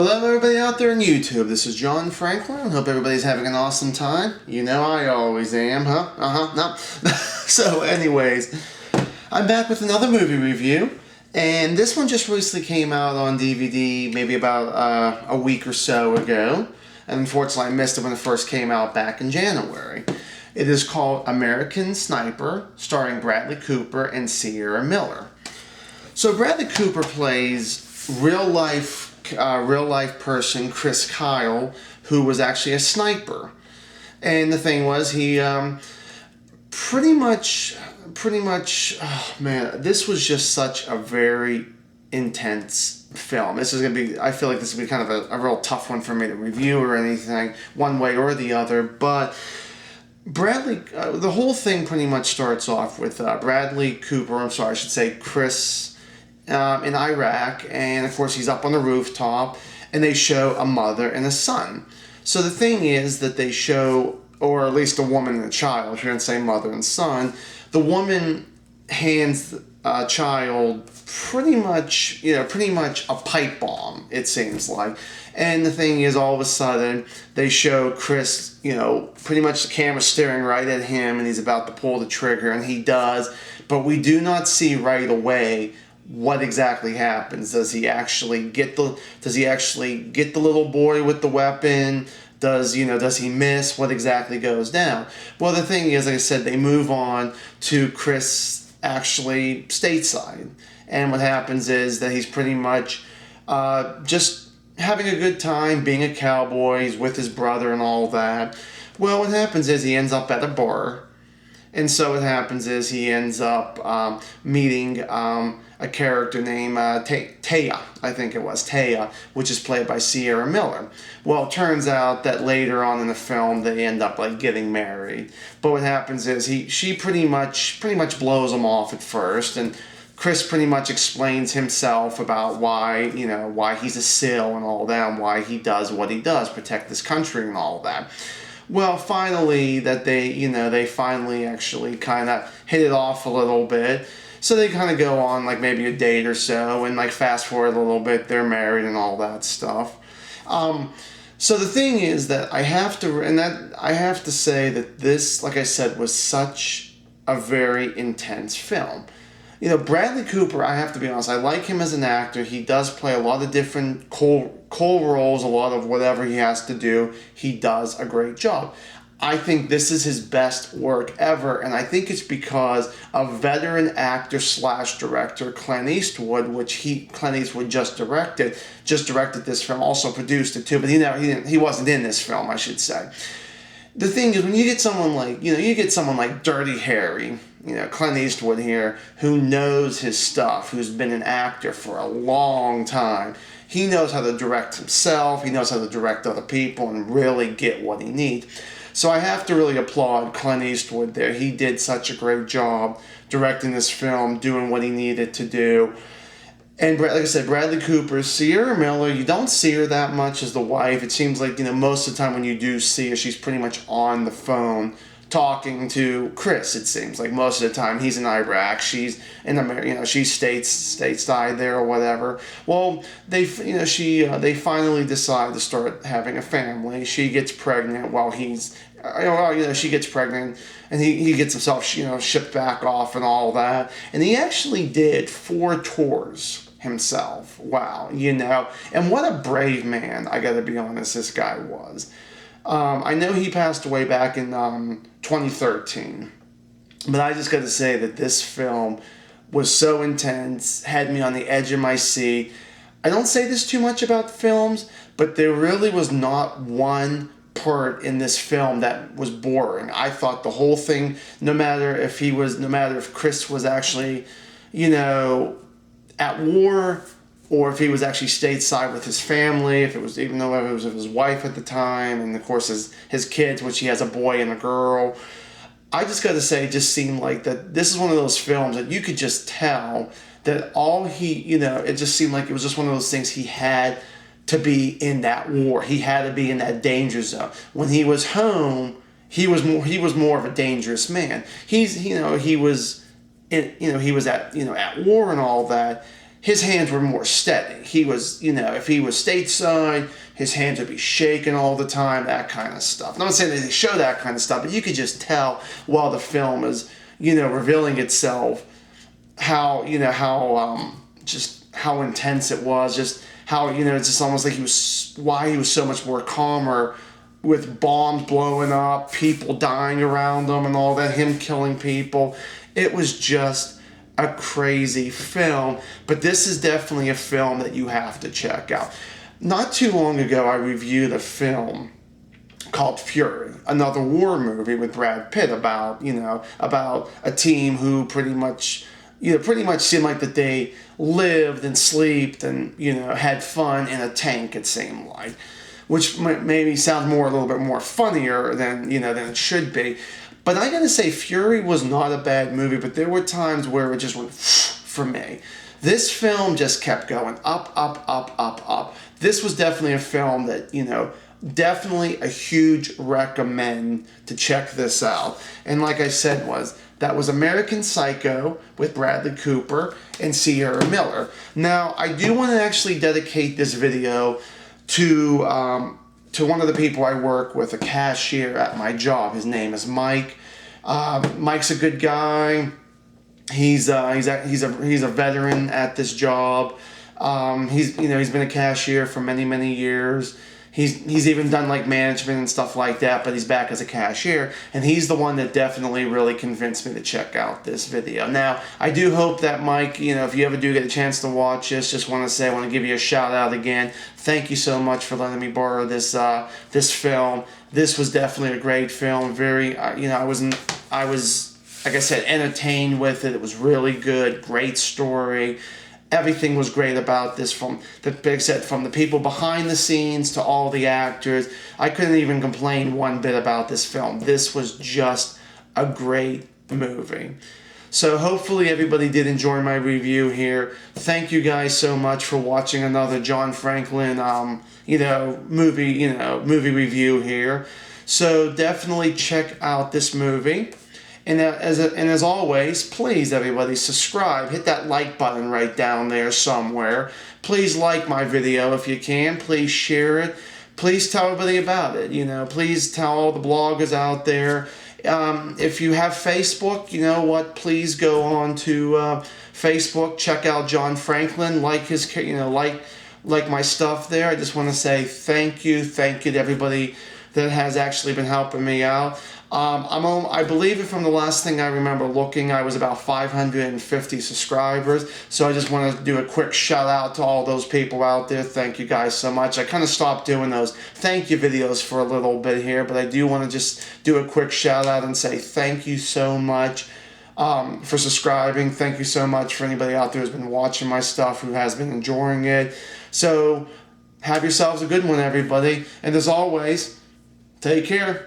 Hello everybody out there on YouTube, this is John Franklin. Hope everybody's having an awesome time. You know I always am, huh? No. So anyways, I'm back with another movie review. And this one just recently came out on DVD maybe about a week or so ago. And unfortunately I missed it when it first came out back in January. It is called American Sniper, starring Bradley Cooper and Sienna Miller. So Bradley Cooper plays real life person Chris Kyle, who was actually a sniper. And the thing was, he pretty much, oh man, this was just such a very intense film. This is going to be, I feel like this will be kind of a real tough one for me to review or anything, one way or the other, but Bradley, the whole thing pretty much starts off with Bradley Cooper, I should say Chris, in Iraq, and of course he's up on the rooftop, and they show a mother and a son. So the thing is that they show, or at least a woman and a child, if you're going to say mother and son, the woman hands a child pretty much a pipe bomb, it seems like. And the thing is, all of a sudden, they show Chris, pretty much the camera staring right at him, and he's about to pull the trigger, and he does, but we do not see right away what exactly happens. Does he actually get the little boy with the weapon? Does he miss? What exactly goes down? Well, the thing is, like I said, they move on to Chris actually stateside. And what happens is that he's pretty much just having a good time being a cowboy. He's with his brother and all that. Well, what happens is he ends up at a bar. And so what happens is he ends up meeting a character named Taya, I think it was, Taya, which is played by Sienna Miller. Well, it turns out that later on in the film they end up getting married. But what happens is she pretty much blows him off at first, and Chris pretty much explains himself about why he's a SEAL and all that, and why he does what he does, protect this country and all that. Well, finally, that they finally actually kind of hit it off a little bit. So they kind of go on maybe a date or so, and fast forward a little bit, they're married and all that stuff. So the thing is that I have to say that this, like I said, was such a very intense film. Bradley Cooper, I have to be honest, I like him as an actor. He does play a lot of different cool roles, a lot of whatever he has to do. He does a great job. I think this is his best work ever, and I think it's because of veteran actor / director Clint Eastwood, which Clint Eastwood just directed this film, also produced it too, but he wasn't in this film, I should say. The thing is, when you get someone like Dirty Harry, Clint Eastwood here, who knows his stuff, who's been an actor for a long time. He knows how to direct himself, he knows how to direct other people, and really get what he needs. So I have to really applaud Clint Eastwood there. He did such a great job directing this film, doing what he needed to do. And like I said, Bradley Cooper, Sienna Miller, you don't see her that much as the wife. It seems like, most of the time when you do see her, she's pretty much on the phone talking to Chris, it seems like most of the time. He's in Iraq, she's in America, she's stateside there or whatever. Well, they finally decide to start having a family. She gets pregnant while she gets pregnant, and he gets himself, shipped back off and all that. And he actually did 4 tours himself. Wow, and what a brave man, I gotta be honest, this guy was. I know he passed away back in 2013, but I just got to say that this film was so intense, had me on the edge of my seat. I don't say this too much about films, but there really was not one part in this film that was boring. I thought the whole thing, no matter if Chris was actually, at war, or if he was actually stateside with his family, if it was with his wife at the time, and of course his kids, which he has a boy and a girl. I just got to say, it just seemed like that this is one of those films that you could just tell that it just seemed like it was just one of those things he had to be in that war. He had to be in that danger zone. When he was home, he was more of a dangerous man. He was at war and all that. his hands were more steady. He was, if he was stateside, his hands would be shaking all the time, that kind of stuff. I'm not saying that they show that kind of stuff, but you could just tell while the film is, revealing itself how, just how intense it was, just how, it's just almost like why he was so much more calmer with bombs blowing up, people dying around him and all that, him killing people. It was just a crazy film, but this is definitely a film that you have to check out. Not too long ago, I reviewed a film called Fury, another war movie with Brad Pitt about a team who pretty much seemed like that they lived and slept and, had fun in a tank, it seemed like, which maybe sounds a little bit more funnier than it should be. But I gotta say, Fury was not a bad movie, but there were times where it just went for me. This film just kept going up, up, up, up, up. This was definitely a film that, definitely a huge recommend to check this out. And like I said, that was American Psycho with Bradley Cooper and Sierra Miller. Now, I do want to actually dedicate this video to one of the people I work with, a cashier at my job. His name is Mike. Mike's a good guy. He's a veteran at this job. He's been a cashier for many years. He's even done like management and stuff like that, but he's back as a cashier, and he's the one that definitely really convinced me to check out this video. Now, I do hope that Mike, if you ever do get a chance to watch this, just want to give you a shout out again. Thank you so much for letting me borrow this film. This was definitely a great film. Very, I was like I said, entertained with it. It was really good. Great story. Everything was great about this from the people behind the scenes to all the actors. I couldn't even complain one bit about this film. This was just a great movie. So hopefully everybody did enjoy my review here. Thank you guys so much for watching another John Franklin movie review here. So definitely check out this movie. And as always, please, everybody, subscribe. Hit that like button right down there somewhere. Please like my video if you can. Please share it. Please tell everybody about it. Please tell all the bloggers out there. If you have Facebook, please go on to Facebook. Check out John Franklin. Like his, like my stuff there. I just want to say thank you to everybody that has actually been helping me out. I believe from the last thing I remember looking, I was about 550 subscribers. So I just want to do a quick shout out to all those people out there. Thank you guys so much. I kind of stopped doing those thank you videos for a little bit here, but I do want to just do a quick shout out and say thank you so much for subscribing. Thank you so much for anybody out there who's been watching my stuff, who has been enjoying it. So have yourselves a good one, everybody. And as always, take care.